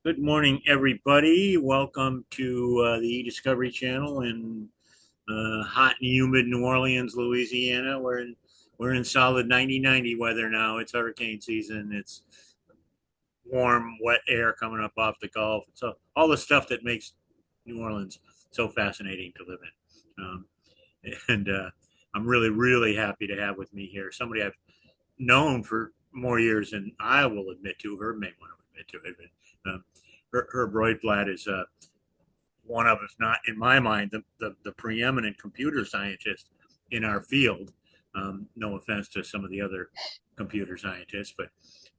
Good morning, everybody. Welcome to the eDiscovery channel in hot and humid New Orleans, Louisiana. We're in solid 90 weather now. It's hurricane season. It's warm, wet air coming up off the Gulf. So all the stuff that makes New Orleans so fascinating to live in. And I'm really, really happy to have with me here somebody I've known for more years than I will admit to. Herb may want to admit to it, but Herb Rotiblatt is one of, if not in my mind, the preeminent computer scientist in our field. No offense to some of the other computer scientists, but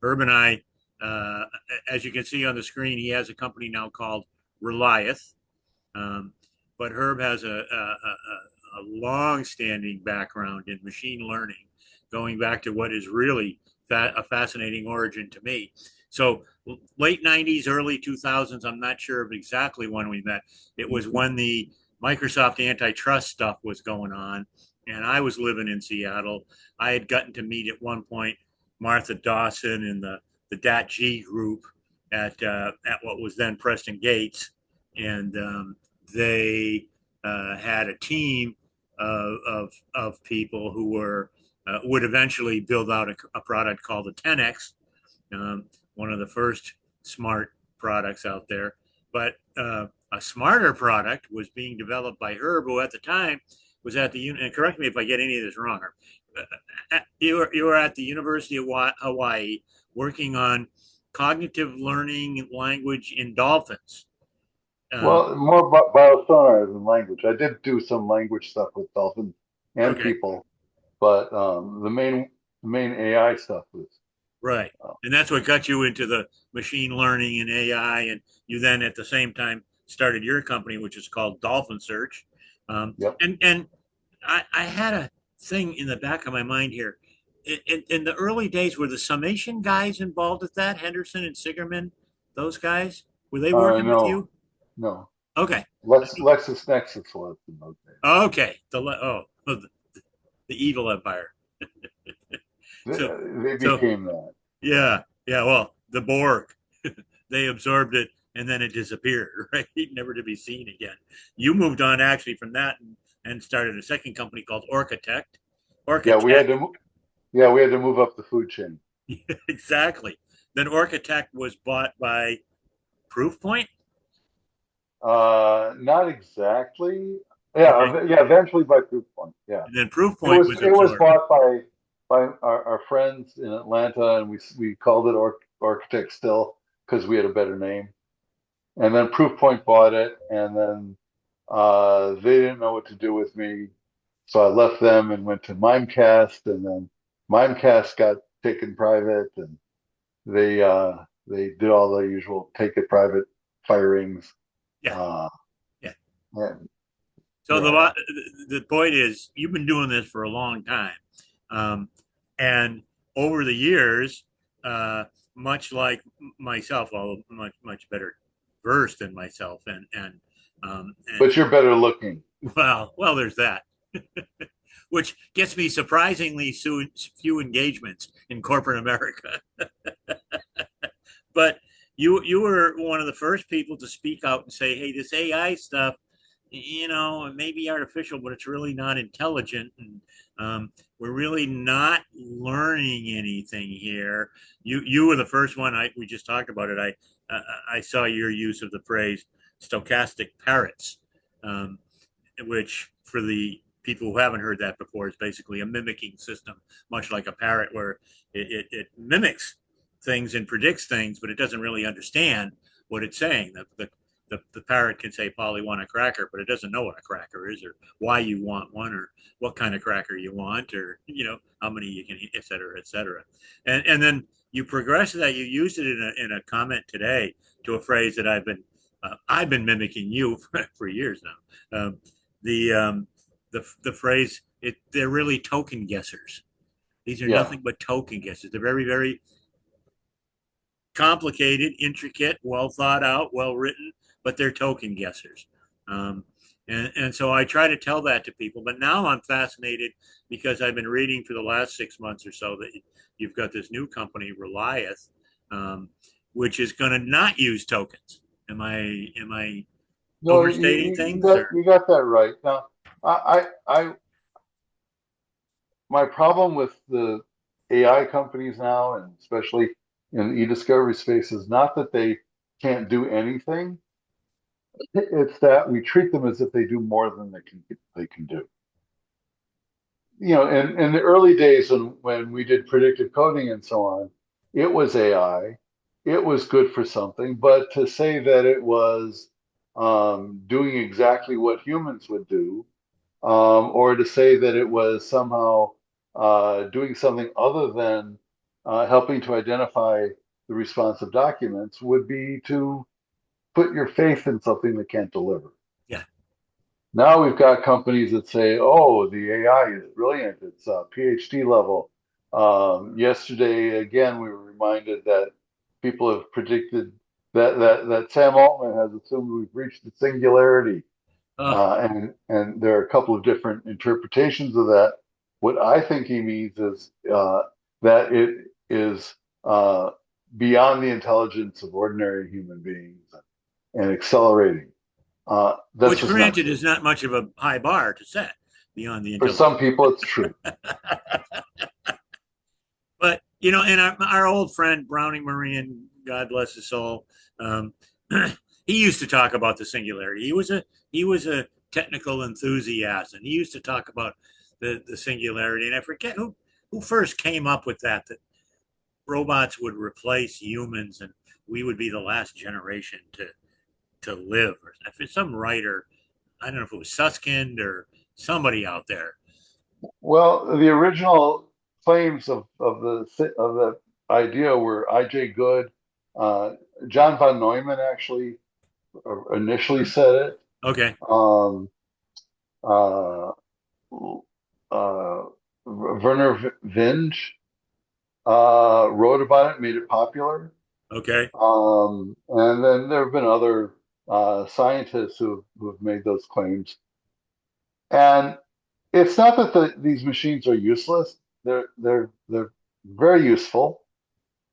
Herb and I, uh, as you can see on the screen, he has a company now called Reliath. Um, but Herb has a long-standing background in machine learning, going back to what is really a fascinating origin to me. So late 90s, early 2000s, I'm not sure of exactly when we met. It was when the Microsoft antitrust stuff was going on, and I was living in Seattle. I had gotten to meet at one point Martha Dawson and the DAT-G group at what was then Preston Gates, and they had a team of people who were would eventually build out a product called the 10X, um, one of the first smart products out there. But a smarter product was being developed by Herb, who at the time was at the, and correct me if I get any of this wrong, you were at the University of Hawaii working on cognitive learning language in dolphins. Um, Well, more biosonar than language. I did do some language stuff with dolphins and okay, people, but the main AI stuff was right. uh, And that's what got you into the machine learning and AI. And you then at the same time started your company, which is called Dolphin Search. yep. And I had a thing in the back of my mind here. In the early days, were the summation guys involved with that? Henderson and Sigerman, those guys? Were they working with No, you? no. Okay. LexisNexis was in those days. Okay. The evil empire. They, So, they so became that. yeah, yeah. Well, the Borg, they absorbed it and then it disappeared, right? Never to be seen again. You moved on actually from that and started a second company called Orchitect. Yeah, we had Orchitect, to. Yeah, we had to move up the food chain. exactly. Then Orchitect was bought by Proofpoint. Not exactly. Okay, Yeah. Eventually by Proofpoint. Yeah. and then It Proofpoint was was it was absorbed. bought by our friends in Atlanta, and we called it Architect still because we had a better name. And then Proofpoint bought it, and then they didn't know what to do with me, so I left them and went to Mimecast, and then Mimecast got taken private, and they did all the usual take it private firings. Yeah, Uh, yeah. and So yeah, the point is, you've been doing this for a long time, um, and over the years, uh, much like myself, although much better versed than myself, and but you're better looking. well, there's that, which gets me surprisingly few engagements in corporate America. But you were one of the first people to speak out and say, "Hey, this AI stuff, it may be artificial, but it's really not intelligent, and we're really not learning anything here." You were the first one. We just talked about it. I saw your use of the phrase stochastic parrots, um, which for the people who haven't heard that before is basically a mimicking system, much like a parrot, where it mimics things and predicts things, but it doesn't really understand what it's saying. The parrot can say, Polly, want a cracker, but it doesn't know what a cracker is or why you want one or what kind of cracker you want or, how many you can eat, et cetera, et cetera. And then you progress that. You used it in a comment today to a phrase that I've been mimicking you for years now. The, the phrase, they're really token guessers. These are Yeah, nothing but token guesses. They're very, very complicated, intricate, well thought out, well written, but they're token guessers. Um, and so I try to tell that to people. But now I'm fascinated because I've been reading for the last 6 months or so that you've got this new company, Reliath, um, which is going to not use tokens. Am I No, overstating you things, got or? you got that right. Now, my problem with the AI companies now, and especially in the e-discovery space, is not that they can't do anything. It's that we treat them as if they do more than they can do. In the early days when we did predictive coding and so on, it was AI. It was good for something, but to say that it was doing exactly what humans would do, or to say that it was somehow doing something other than helping to identify the responsive documents would be to put your faith in something that can't deliver. Yeah. Now we've got companies that say, "Oh, the AI is brilliant. It's PhD level." Yesterday, again, we were reminded that people have predicted that Sam Altman has assumed we've reached the singularity, Uh, and there are a couple of different interpretations of that. What I think he means is that it is beyond the intelligence of ordinary human beings and accelerating. That's which, just not granted, true. is not much of a high bar to set beyond the For some intelligence. people, it's true. But and our old friend Browning Marion, God bless his soul, um, he used to talk about the singularity. He was a technical enthusiast, and he used to talk about the singularity. And I forget who first came up with that robots would replace humans, and we would be the last generation to live. Or if it's some writer, I don't know if it was Suskind or somebody out there. Well, the original claims of the idea were I.J. Good. Uh, John von Neumann actually initially said it. Okay, Um, uh, Werner Vinge wrote about it, made it popular. okay, And then there have been other scientists who've made those claims. And it's not that these machines are useless. They're very useful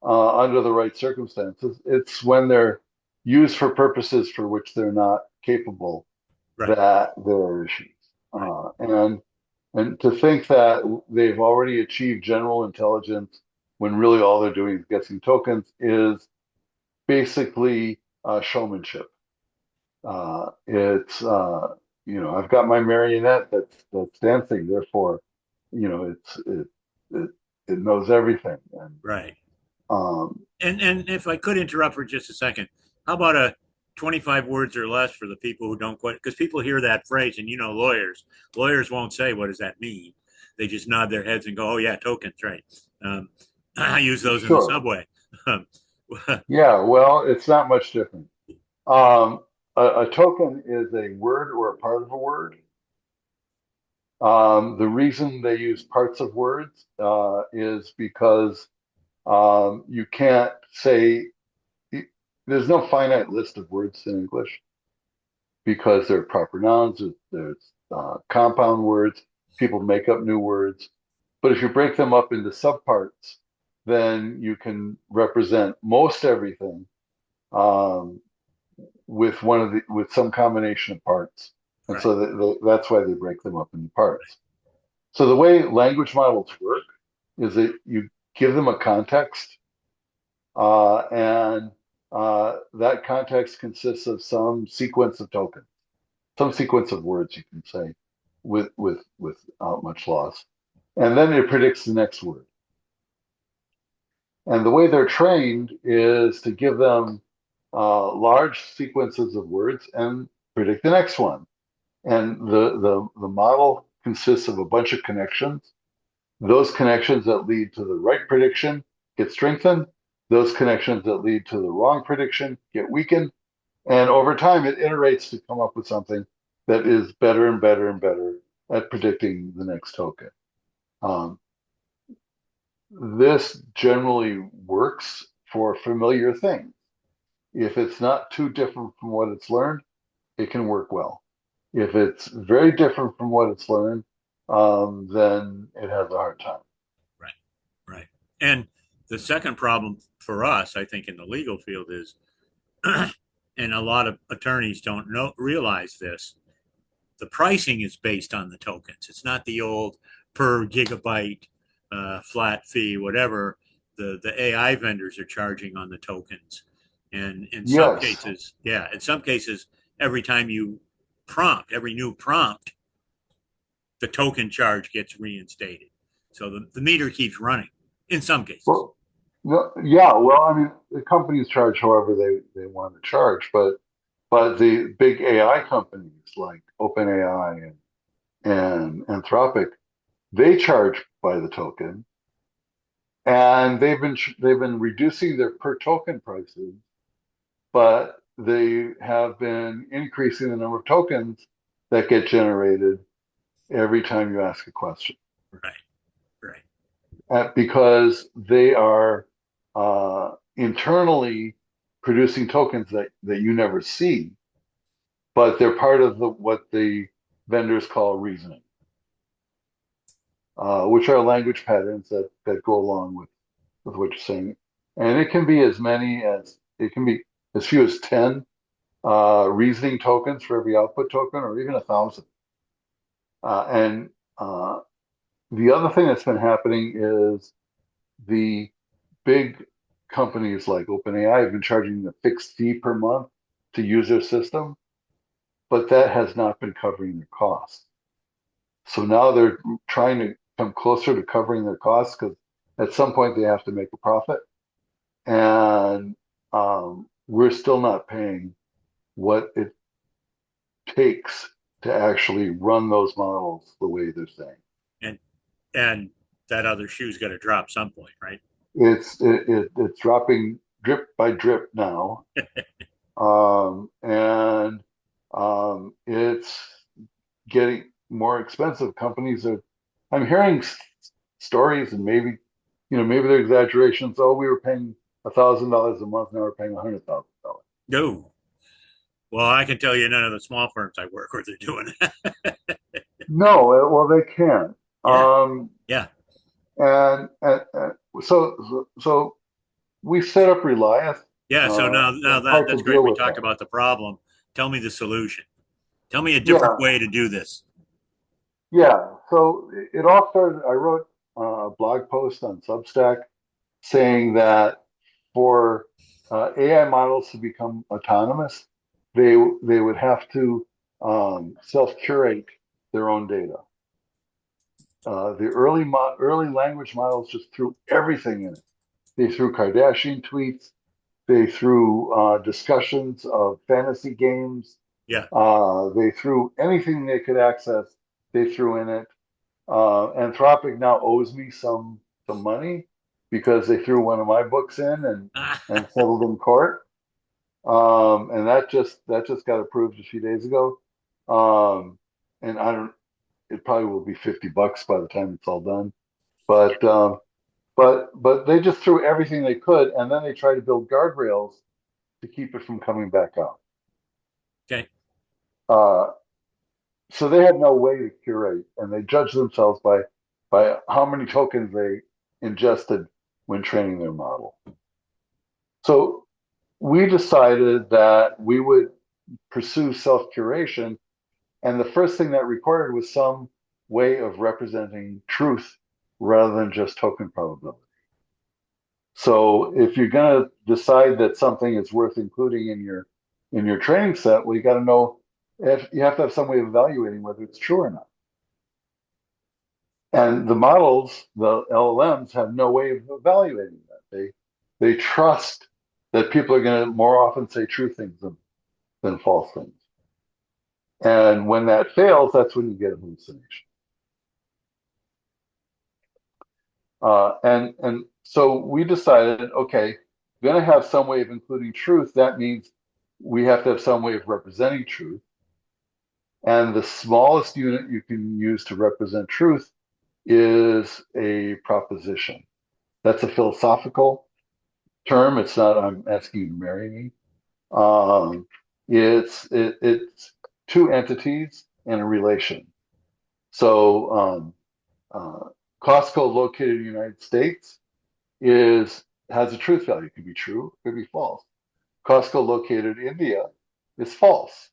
under the right circumstances. It's when they're used for purposes for which they're not capable right, that there are issues. right, And to think that they've already achieved general intelligence when really all they're doing is guessing tokens is basically showmanship. It's I've got my marionette that's dancing, therefore, it it knows everything. And right. um, And if I could interrupt for just a second, how about a 25 words or less for the people who don't quite, because people hear that phrase, and lawyers won't say, what does that mean? They just nod their heads and go, oh yeah, tokens, right. um, I use those in the sure, subway. um, yeah, well, it's not much different. A token is a word or a part of a word. The reason they use parts of words is because you can't say there's no finite list of words in English because there are proper nouns, there's compound words, people make up new words. But if you break them up into subparts, then you can represent most everything um, with some combination of parts. And right, so that's why they break them up into parts. So the way language models work is that you give them a context, and that context consists of some sequence of tokens, some sequence of words, you can say, without much loss, and then it predicts the next word. And the way they're trained is to give them large sequences of words and predict the next one. And the model consists of a bunch of connections. Those connections that lead to the right prediction get strengthened. Those connections that lead to the wrong prediction get weakened. And over time, it iterates to come up with something that is better and better and better at predicting the next token. Um, this generally works for familiar things. If it's not too different from what it's learned, it can work well. If it's very different from what it's learned, then it has a hard time. right, right. And the second problem for us, I think, in the legal field is, and a lot of attorneys don't realize this, the pricing is based on the tokens. It's not the old per gigabyte flat fee, whatever the AI vendors are charging on the tokens. And in some Yes. cases, yeah, in some cases, every time you every new prompt, the token charge gets reinstated. So the meter keeps running in some cases. Well, yeah. Well, I mean, the companies charge however they want to charge, but the big AI companies like OpenAI and Anthropic, they charge by the token, and they've been reducing their per token prices, but they have been increasing the number of tokens that get generated every time you ask a question. Right, right. Because they are internally producing tokens that you never see, but they're part of what the vendors call reasoning, which are language patterns that go along with what you're saying. And it can be as many as it can be as few as 10 reasoning tokens for every output token, or even 1,000. And the other thing that's been happening is the big companies like OpenAI have been charging a fixed fee per month to use their system, but that has not been covering their costs. So now they're trying to come closer to covering their costs because at some point they have to make a profit. And we're still not paying what it takes to actually run those models the way they're saying. And and that other shoe's got to drop some point, right? It's dropping drip by drip now, and it's getting more expensive. Companies are. I'm hearing stories, and maybe they're exaggerations. Oh, we were paying $1,000 a month, now we're paying $100,000. No. Well, I can tell you none of the small firms I work with are doing that. No, well, they can't. Yeah, Um, yeah, and so we set up Reliath, yeah. So now and tried to that's great. deal We with talked that. about the problem. Tell me the solution. Tell me a different Yeah, way to do this. yeah. So it all started. I wrote a blog post on Substack saying that for AI models to become autonomous, they would have to self-curate their own data. The early language models just threw everything in it. They threw Kardashian tweets. They threw discussions of fantasy games. Yeah. They threw anything they could access. They threw in it. Anthropic now owes me some money because they threw one of my books in and settled in court. And that just got approved a few days ago. And I don't. It probably will be $50 by the time it's all done. But but they just threw everything they could, and then they tried to build guardrails to keep it from coming back out. Okay. Uh, so they had no way to curate, and they judged themselves by how many tokens they ingested when training their model. So we decided that we would pursue self-curation, and the first thing that required was some way of representing truth rather than just token probability. So if you're going to decide that something is worth including in your training set, well, you got to know if you have to have some way of evaluating whether it's true or not. And the models, the LLMs, have no way of evaluating that. They trust that people are going to more often say true things than false things. And when that fails, that's when you get a hallucination. And so we decided, okay, we're going to have some way of including truth. That means we have to have some way of representing truth. And the smallest unit you can use to represent truth is a proposition. That's a philosophical term. It's not, I'm asking you to marry me. Um, it's two entities and a relation. So Costco, located in the United States, is has a truth value. It could be true, it could be false. Costco located in India is false.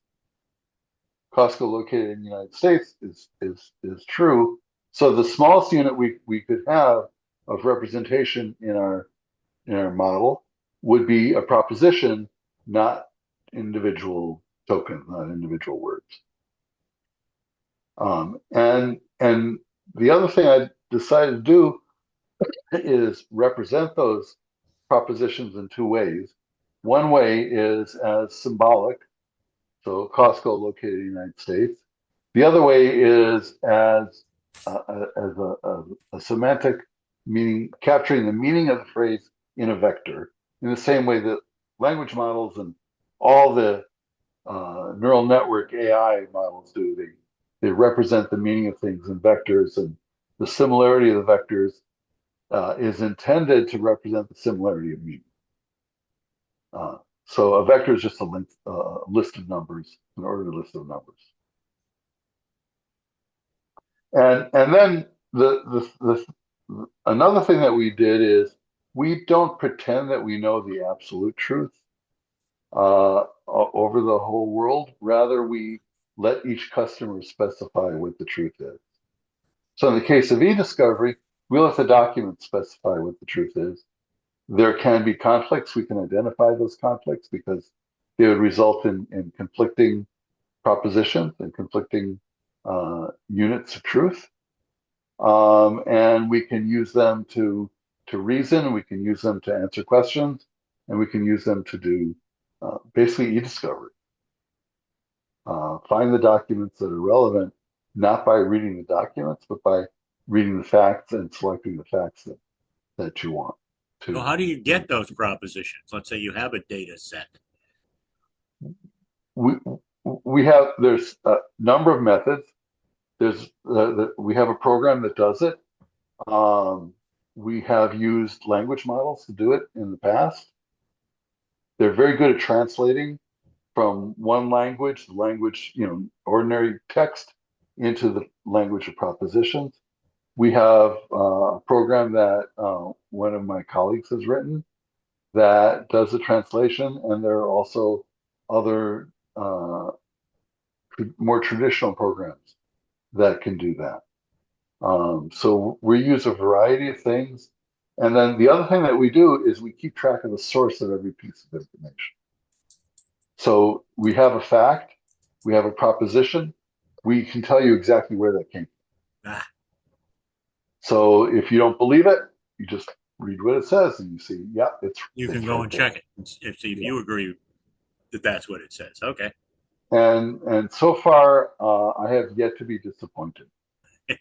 Costco located in the United States is true. So the smallest unit we could have of representation in our model would be a proposition, not individual tokens, not individual words. And the other thing I decided to do is represent those propositions in two ways. One way is as symbolic, so Costco located in the United States. The other way is as a semantic meaning, capturing the meaning of the phrase in a vector, in the same way that language models and all the neural network AI models do. They represent the meaning of things in vectors, and the similarity of the vectors is intended to represent the similarity of meaning. Uh, so a vector is just a list of numbers, an ordered list of numbers. And then another thing that we did is we don't pretend that we know the absolute truth over the whole world. Rather, we let each customer specify what the truth is. So in the case of eDiscovery, we let the document specify what the truth is. There can be conflicts. We can identify those conflicts because they would result in conflicting propositions and conflicting units of truth. And we can use them to reason, we can use them to answer questions, and we can use them to do basically e-discovery. Find the documents that are relevant, not by reading the documents, but by reading the facts and selecting the facts that you want So to. how do you get those propositions? Let's say you have a data set. We we have there's a number of methods. We have a program that does it. Um, we have used language models to do it in the past. They're very good at translating from one language, the language, ordinary text, into the language of propositions. We have a program that one of my colleagues has written that does the translation, and there are also other more traditional programs that can do that. So we use a variety of things. And then the other thing that we do is we keep track of the source of every piece of information. So we have a fact, we have a proposition, we can tell you exactly where that came from. Ah, So if you don't believe it, you just read what it says and you see, yeah, you can it's go right and there. check it and see if Yeah. you agree that that's what it says. Okay. And so far, I have yet to be disappointed.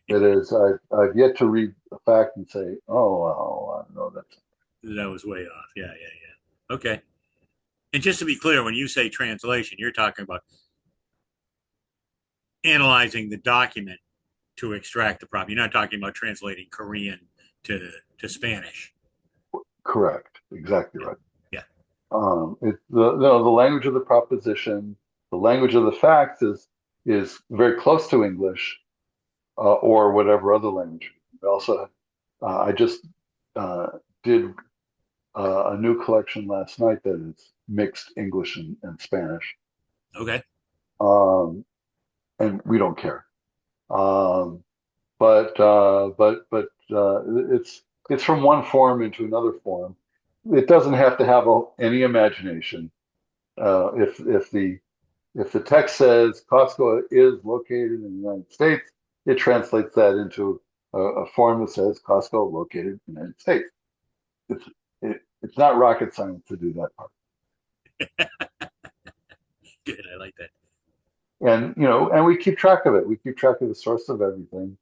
That is, I've yet to read a fact and say, oh, well, I know that's. That was way off. Yeah, yeah, yeah. Okay. And just to be clear, when you say translation, you're talking about analyzing the document to extract the problem. You're not talking about translating Korean to Spanish. Correct. Exactly Yeah. right. Yeah. The language of the proposition, the language of the facts is very close to English or whatever other language. Also, I just uh, did a new collection last night that is mixed English and Spanish, Okay. um, and we don't care. Um, but it's from one form into another form. It doesn't have to have any imagination. If if the text says Costco is located in the United States, it translates that into a form that says Costco located in the United States. It's it's not rocket science to do that part. Good. I like that. And and we keep track of it. We keep track of the source of everything,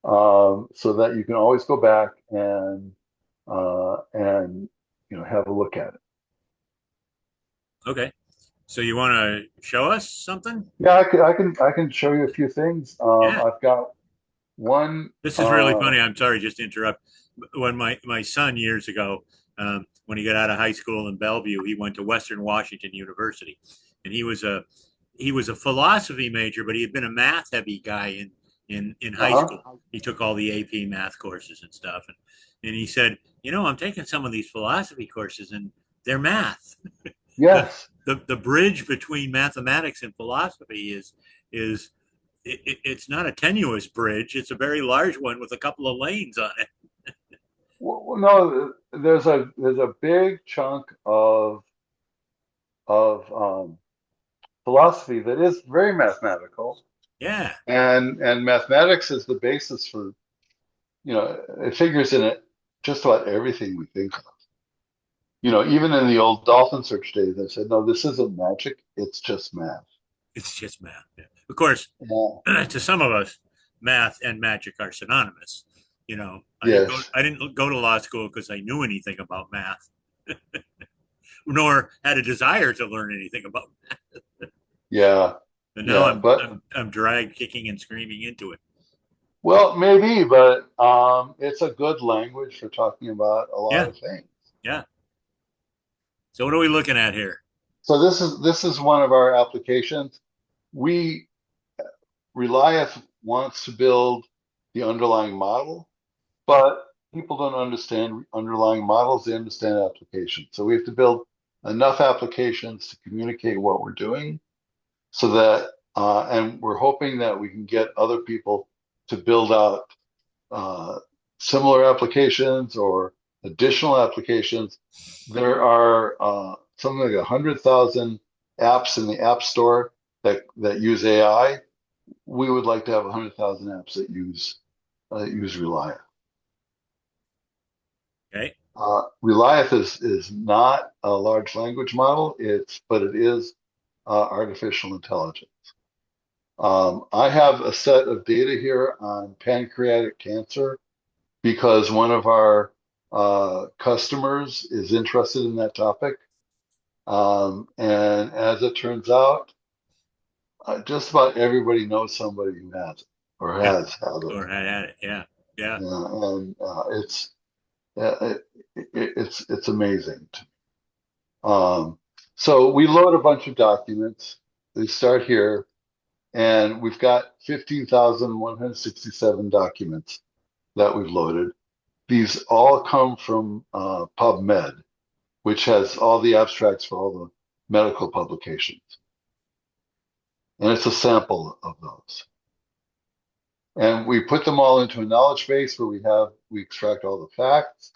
so that you can always go back and have a look at it. Okay. So you want to show us something? Yeah, I can show you a few things. Yeah. I've got one. This is really funny. I'm sorry, just to interrupt. When my son years ago, when he got out of high school in Bellevue, he went to Western Washington University, and he was a philosophy major, but he had been a math heavy guy in high Uh-huh. school. He took all the AP math courses and stuff, and he said, I'm taking some of these philosophy courses, and they're math. the Yes. the bridge between mathematics and philosophy is it's not a tenuous bridge; it's a very large one with a couple of lanes on it. Well, no, there's a big chunk of philosophy that is very mathematical, Yeah, and mathematics is the basis for, it figures in it just about everything we think of. Even in the old dolphin search days, they said, no, this isn't magic, it's just math. it's just math. Yeah. Of course, Yeah. to some of us, math and magic are synonymous. Yes. I didn't go to law school because I knew anything about math, nor had a desire to learn anything about math. Yeah. But now Yeah. But I'm dragged kicking and screaming into it. well, maybe, but it's a good language for talking about a lot Yeah, of things. yeah. So what are we looking at here? So this is one of our applications. We Reliath wants to build the underlying model, but people don't understand underlying models, they understand applications. So we have to build enough applications to communicate what we're doing so that, and we're hoping that we can get other people to build out similar applications or additional applications. There are something like 100,000 apps in the App Store that use AI. We would like to have 100,000 apps that use Reliant. Okay, Reliath is not a large language model. But it is artificial intelligence. I have a set of data here on pancreatic cancer because one of our customers is interested in that topic. And as it turns out, just about everybody knows somebody who has it or yeah, has had it. or had it. Yeah, yeah. Yeah, and uh, it's amazing. So we load a bunch of documents. They start here, and we've got 15,167 documents that we've loaded. These all come from PubMed, which has all the abstracts for all the medical publications. And it's a sample of those. And we put them all into a knowledge base where we extract all the facts,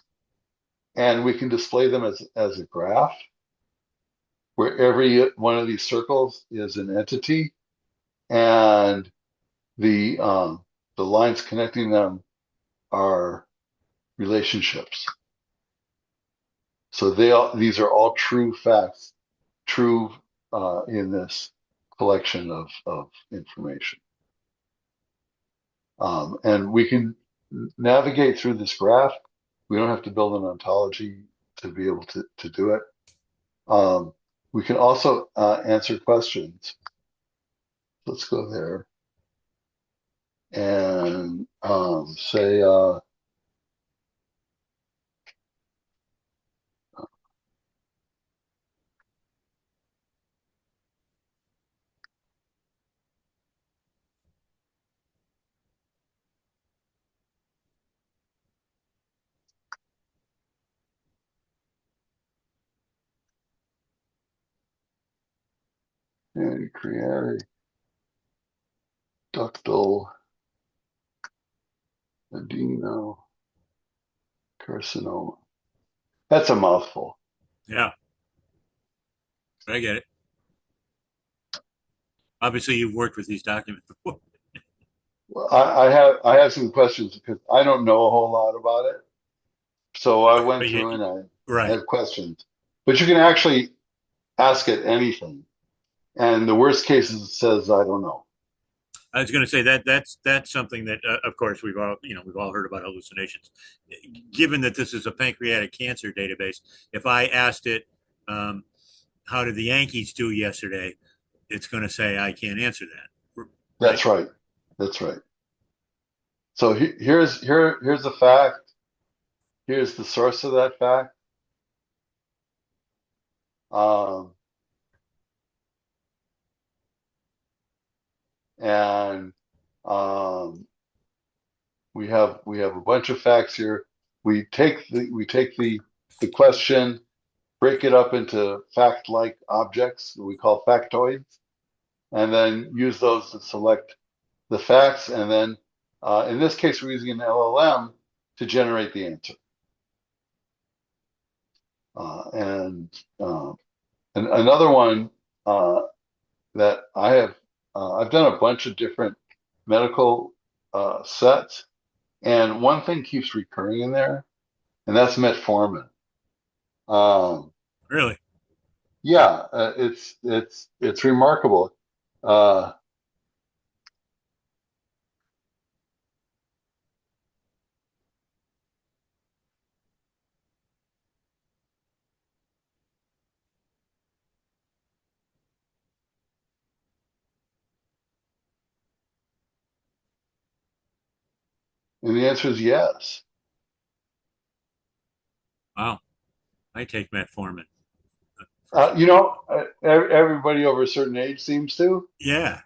and we can display them as a graph where every one of these circles is an entity, and the lines connecting them are relationships. So these are all true facts, true in this collection of information. And we can navigate through this graph. We don't have to build an ontology to be able to do it. Um, we can also answer questions. Let's go there and say, pancreatic ductal adenocarcinoma. That's a mouthful. Yeah, I get it. Obviously, you've worked with these documents before. Well, I have some questions because I don't know a whole lot about it. So I went But you, through and I right. have questions. But you can actually ask it anything. And the worst case is it says, I don't know. I was going to say that's something that, of course, we've all heard about hallucinations. Given that this is a pancreatic cancer database, if I asked it, um, "How did the Yankees do yesterday?" it's going to say I can't answer that, right? That's right. That's right. So here's the fact. Here's the source of that fact. Um, and um, we have a bunch of facts here. we take the question, break it up into fact-like objects that we call factoids, and then use those to select the facts. And then in this case, we're using an LLM to generate the answer. Uh, and, uh, and another one that I've done a bunch of different medical sets, and one thing keeps recurring in there, and that's metformin. Um, Really? yeah, it's remarkable. Uh, and the answer is yes. Wow. I take metformin for Uh, some you reason. know, everybody over a certain age seems to, Yeah.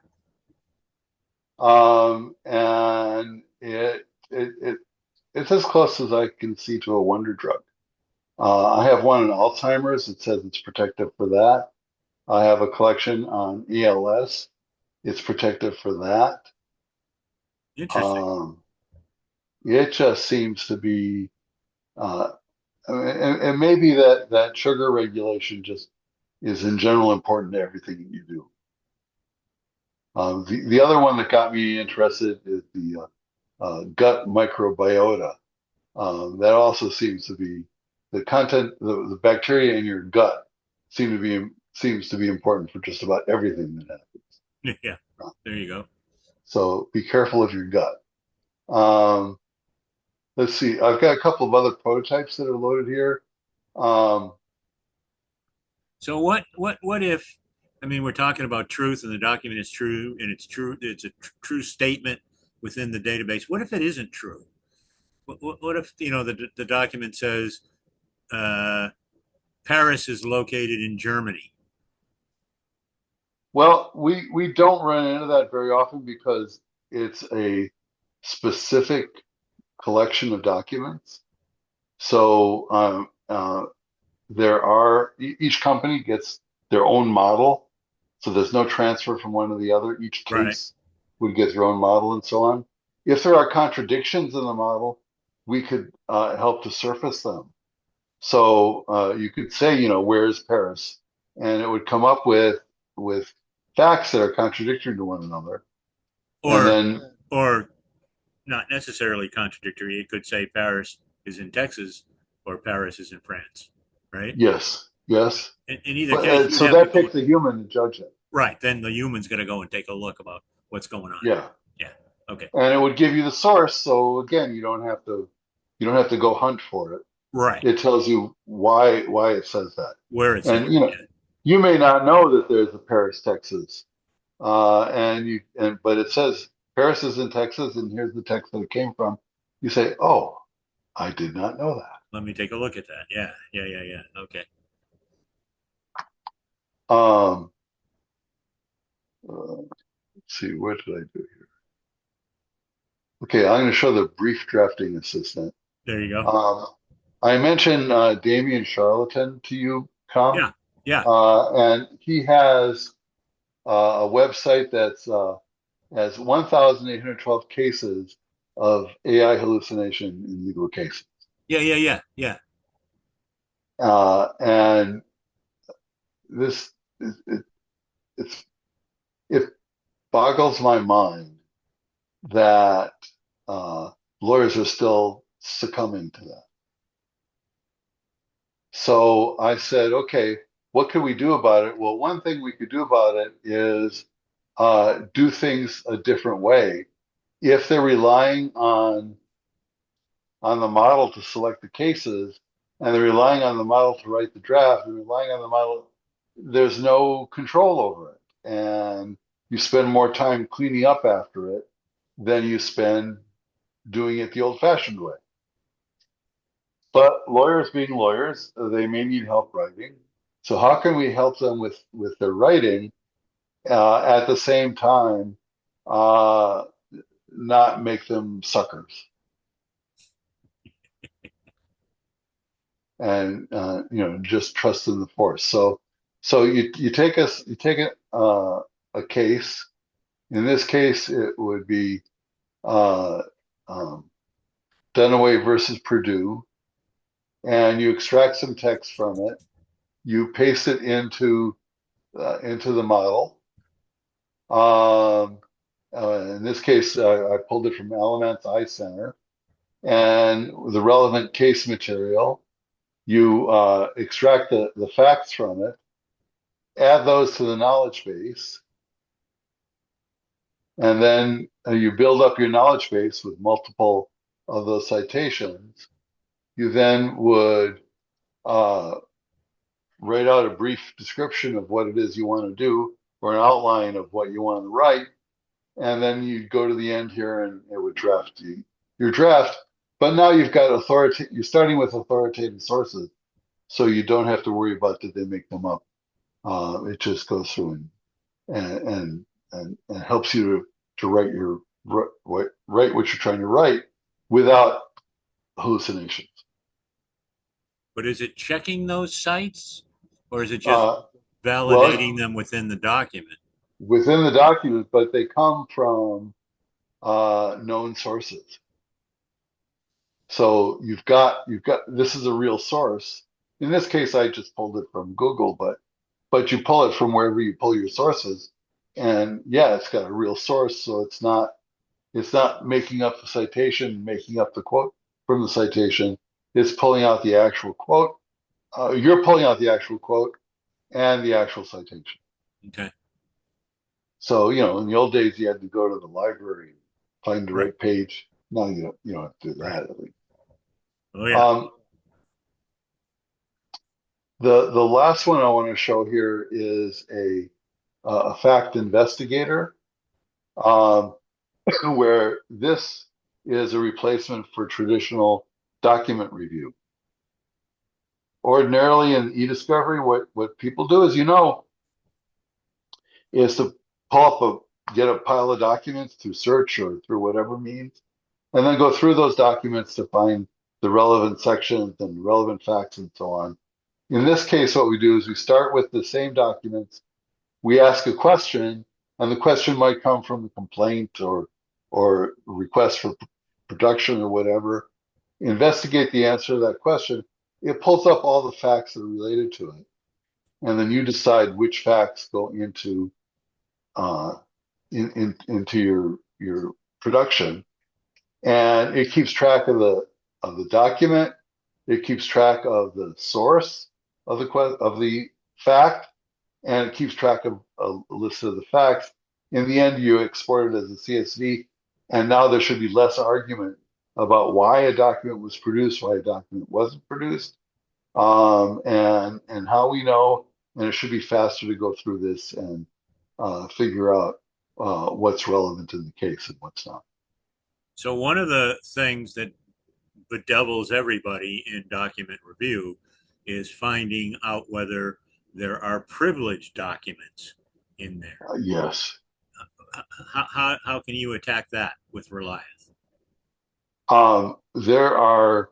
and it's as close as I can see to a wonder drug. I have one on Alzheimer's. It says it's protective for that. I have a collection on ELS. It's protective for that. Interesting. Um, it just seems to be, uh, and maybe that sugar regulation just is in general important to everything that you do. The other one that got me interested is the gut microbiota. That also seems to be the content, the bacteria in your gut seems to be important for just about everything that happens. Yeah. There you go. So be careful of your gut. Um, let's see. I've got a couple of other prototypes that are loaded here. Um, So what if, I mean, we're talking about truth and the document is true and it's true, it's a true statement within the database. What if it isn't true? What if, the document says uh, Paris is located in Germany? well, we don't run into that very often because it's a specific collection of documents. So each company gets their own model, so there's no transfer from one to the other. Each Right. case would get their own model and so on. If there are contradictions in the model, we could help to surface them. So you could say, where is Paris? And it would come up with facts that are contradictory to one another. And Or, then or not necessarily contradictory. It could say Paris is in Texas or Paris is in France, right? yes, yes. In either But case, you'd so have to that go, takes a human to judge it. right. Then the human's going to go and take a look about what's going on here. Yeah. Yeah. Okay. And it would give you the source. So again, you don't have to go hunt for it. Right. It tells you why it says that. Where it says And it. Yeah. you may not know that there's a Paris, Texas, but it says Paris is in Texas, and here's the text that it came from. You say, "Oh, I did not know Let me take a look at that. Yeah. Yeah. Yeah. Yeah. Okay. that." Let's see, what did I do here? Okay, I'm going to show the brief drafting assistant. There you go. Um, I mentioned Damien Charlatan to you, Tom, Yeah. Yeah. and he has a website that's has 1,812 cases of AI hallucination in legal cases. Yeah. Yeah. Yeah. Yeah. And this it, it's it boggles my mind that uh, lawyers are still succumbing to that. So I said, okay, what could we do about it? Well, one thing we could do about it is do things a different way. If they're relying on the model to select the cases, and they're relying on the model to write the draft, they're relying on the model, there's no control over it. And you spend more time cleaning up after it than you spend doing it the old-fashioned way. But lawyers being lawyers, they may need help writing. So how can we help them with their writing at the same time, uh, not make them suckers? and just trust in the force. So you take a case. In this case, it would be uh, um, Dunaway versus Purdue, and you extract some text from it. You paste it into the model. Um, in this case, I pulled it from Alamance Eye Center, and the relevant case material. You extract the facts from it, add those to the knowledge base, and then you build up your knowledge base with multiple of those citations. You then would uh, write out a brief description of what it is you want to do, or an outline of what you want to write, and then you go to the end here and it would draft your draft. But now you've got you're starting with authoritative sources, so you don't have to worry about did they make them up. It just goes through and helps you to write write what you're trying to write without hallucinations. But is it checking those sites, or is it just Uh, validating well, them within the document? within the document, but they come from known sources. So you've got this is a real source. In this case, I just pulled it from Google, but you pull it from wherever you pull your sources, and yeah, it's got a real source, so it's not making up the citation, making up the quote from the citation. It's pulling out the actual quote. You're pulling out the actual quote and the actual citation. Okay, So, in the old days, you had to go to the library and find the right, right page. Now you don't have to do right. that at least. Oh yeah. Um, the last one I want to show here is a fact investigator, um, where this is a replacement for traditional document review. Ordinarily in eDiscovery, what people do is to get a pile of documents through search or through whatever means, and then go through those documents to find the relevant sections and relevant facts and so on. In this case, what we do is we start with the same documents, we ask a question, and the question might come from the complaint or request for production or whatever. Investigate the answer to that question. It pulls up all the facts that are related to it, and then you decide which facts go uh, into your production, and it keeps track of the document. It keeps track of the source of the fact, and it keeps track of a list of the facts. In the end, you export it as a CSV, and now there should be less argument about why a document was produced, why a document wasn't produced, and how we know. And it should be faster to go through this and figure out what's relevant in the case and what's not. So one of the things that bedevils everybody in document review is finding out whether there are privileged documents in there. Yes. How can you attack that with Reliath? There are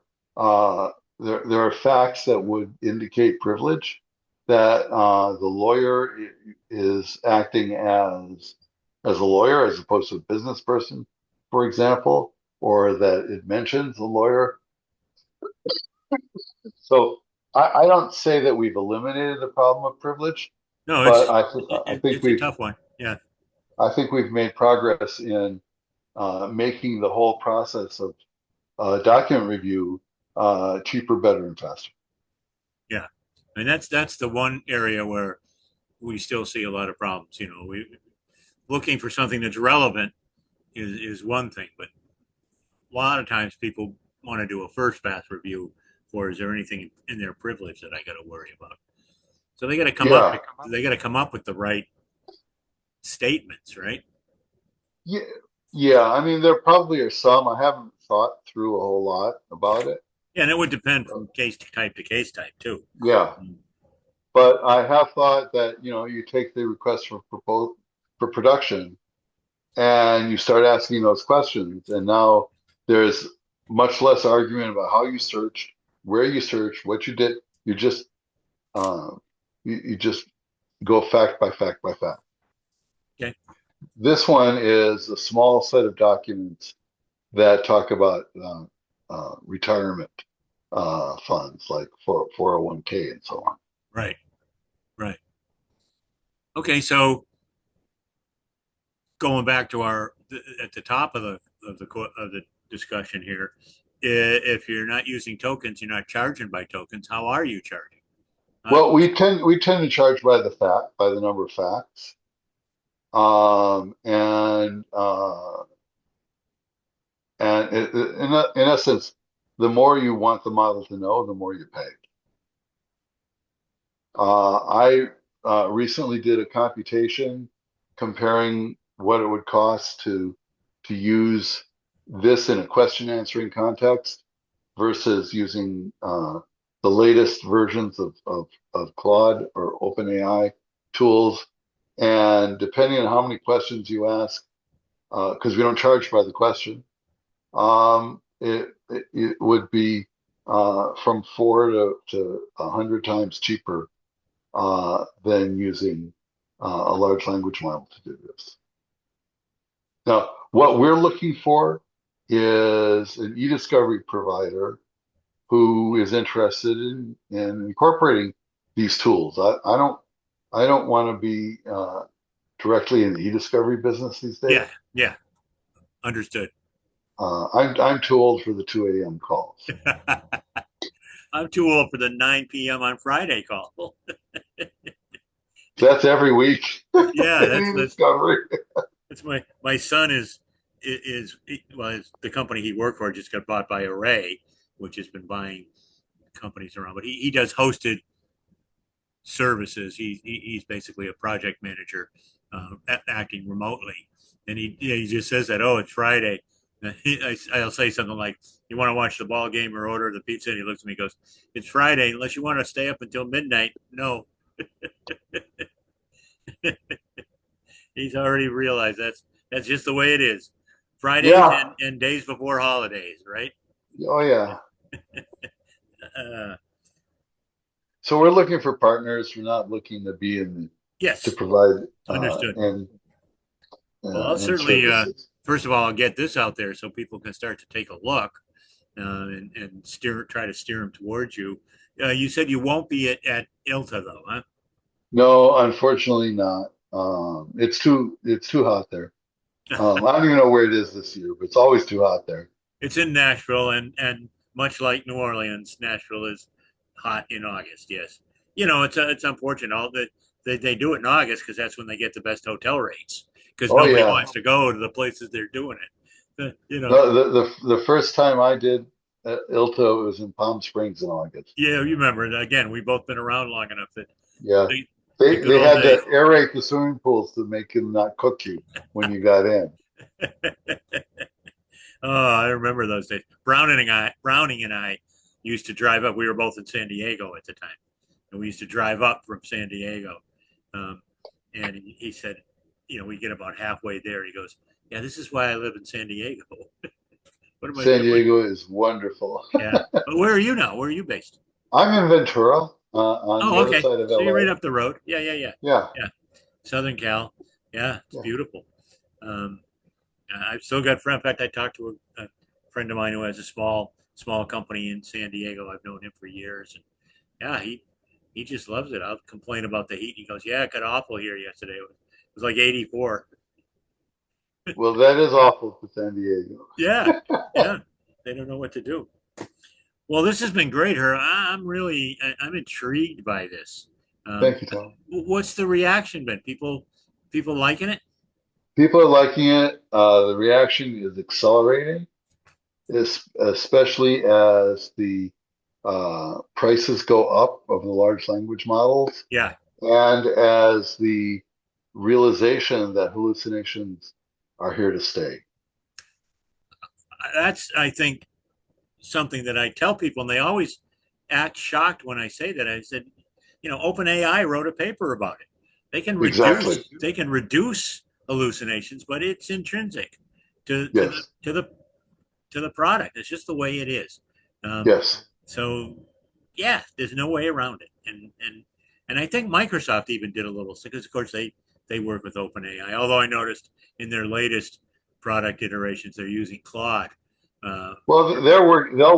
there are facts that would indicate privilege that the lawyer is acting as a lawyer as opposed to a business person, for example, or that it mentions a lawyer. So I don't say that we've eliminated the problem of privilege, No, but it's a tough one. Yeah. I think we've made progress in making the whole process of document review cheaper, better, and faster. Yeah. And that's the one area where we still see a lot of problems. We looking for something that's relevant is one thing, but a lot of times people want to do a first pass review for is there anything in their privilege that I got to worry about? So Yeah, they got to come up with the right statements, right? yeah, yeah. I mean, there probably are some. I haven't thought through a whole lot about it. Yeah, and it would depend from case type to case type too. Yeah, but I have thought that you take the request for production and you start asking those questions, and now there's much less argument about how you searched, where you search, what you did. You just uh, you just go fact by fact by fact. Okay. This one is a small set of documents that talk about retirement funds like 401k and so on. Right. Right. Okay. So going back to our at the top of the discussion here, if you're not using tokens, you're not charging by tokens. How are you charging? Uh, Well, we tend to charge by the fact, by the number of facts, and in essence, the more you want the model to know, the more you pay. I recently did a computation comparing what it would cost to use this in a question answering context versus using the latest versions of Claude or OpenAI tools. And depending on how many questions you ask, because we don't charge by the question, it would be from 4 to 100 times cheaper than using a large language model to do this. Now, what we're looking for is an e-discovery provider who is interested in incorporating these tools. I don't want to be directly in the e-discovery business these days. yeah. Yeah. Understood. I'm too old for the 2 a.m. calls. I'm too old for the 9 p.m. on Friday call. That's every week Yeah, in e-discovery. that's my son is well, the company he worked for just got bought by Array, which has been buying companies around. But he does hosted services. He's basically a project manager, acting remotely, and he just says that, oh, it's Friday. I'll say something like, "You want to watch the ball game or order the pizza?" And he looks at me and goes, "It's Friday. Unless you want to stay up until midnight, no." He's already realized that's just the way it is. Fridays Yeah. and days before holidays, right? Oh, yeah. Uh, So we're looking for partners. We're not looking to be to yes, provide understood. Well, I'll end certainly, services. first of all, I'll get this out there so people can start to take a look and try to steer them towards you. You said you won't be at ILTA though, huh? No, unfortunately not. It's too hot there. I don't even know where it is this year, but it's always too hot there. It's in Nashville, and much like New Orleans, Nashville is hot in August. Yes, it's unfortunate. They do it in August because that's when they get the best hotel rates because Oh nobody yeah. wants to go to the places they're doing it. You know, The first time I did ILTO, it was in Palm Springs in August. yeah, you remember again. We've both been around long enough that Yeah. the They good they old had to days. aerate the swimming pools to make them not cook you when you got in. Oh, I remember those days. Browning and I used to drive up. We were both in San Diego at the time, and we used to drive up from San Diego. Um, and he said, we get about halfway there. He goes, "Yeah, this is why I live in San Diego. What am I San doing?" Diego is wonderful. Yeah, but where are you now? Where are you based? I'm in Ventura, on the Oh, other okay. side of So you're right LA. up the road. Yeah, yeah, yeah, Yeah, yeah. Southern Cal. Yeah, it's yeah. beautiful. Um, I've still got friends. In fact, I talked to a friend of mine who has a small company in San Diego. I've known him for years, and yeah, he just loves it. I'll complain about the heat. He goes, "Yeah, it got awful here yesterday. It was like 84." Well, that is awful for San Diego. Yeah, yeah. They don't know what to do. Well, this has been great, her. I'm intrigued by this. Thank you, Tom. What's the reaction been? People liking it? People are liking it. The reaction is accelerating, especially as the prices go up of the large language models Yeah, and as the realization that hallucinations are here to stay. that's I think something that I tell people, and they always act shocked when I say that. I said, OpenAI wrote a paper about it. They can Exactly. reduce hallucinations, but it's intrinsic to to the Yes. to the to the product. It's just the way it is. Um, Yes. So yeah, there's no way around it. And I think Microsoft even did a little because of course they work with OpenAI. Although I noticed in their latest product iterations they're using Claude. Uh, Well, they'll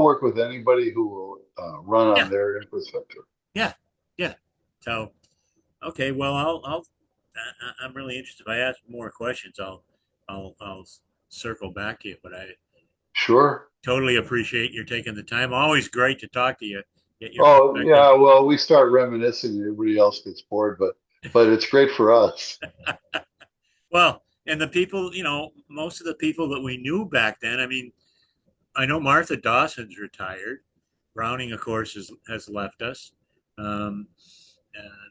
work with anybody who will run on yeah, their infrastructure. yeah, yeah. So okay, well I'm really interested. If I ask more questions, I'll circle back to you. But I Sure. totally appreciate you taking the time. Always great to talk to you, get your Oh, perspective. yeah. Well, we start reminiscing, everybody else gets bored, but it's great for us. Well, and the people, most of the people that we knew back then. I mean, I know Martha Dawson's retired. Browning, of course, has left us. Um,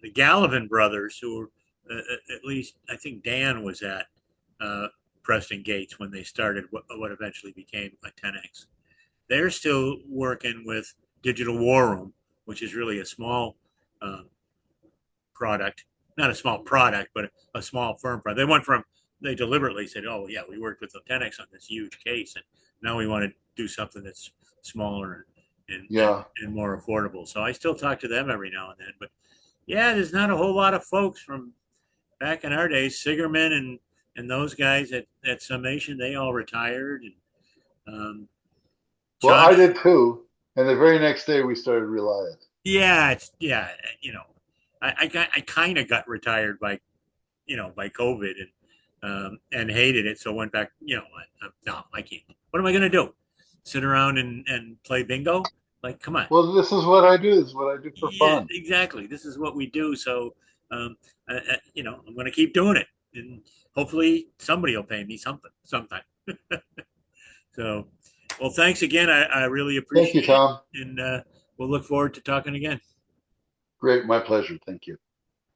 the Gallivan brothers, who were, at least I think Dan was at uh, Preston Gates when they started what eventually became a 10X. They're still working with Digital War Room, which is really a small um, product, not a small product, but a small firm product. They deliberately said, oh, yeah, we worked with the 10X on this huge case, and now we want to do something that's smaller Yeah. and more affordable. So I still talk to them every now and then. But yeah, there's not a whole lot of folks from back in our days, Sigerman and those guys at Summation, they all retired. And Well, John, I did too. And the very next day we started Reliath. yeah, yeah, I kind of got retired by COVID and hated it. So I went back, no, I can't. What am I going to do? Sit around and play bingo? Like, come on. Well, this is what I do. This is what I do for Yeah, fun. exactly. This is what we do. So, I'm going to keep doing it. And hopefully somebody will pay me something sometime. So, well, thanks again. I really Thank you, appreciate it. Tom. And we'll look forward to talking again. Great. My pleasure. Thank you.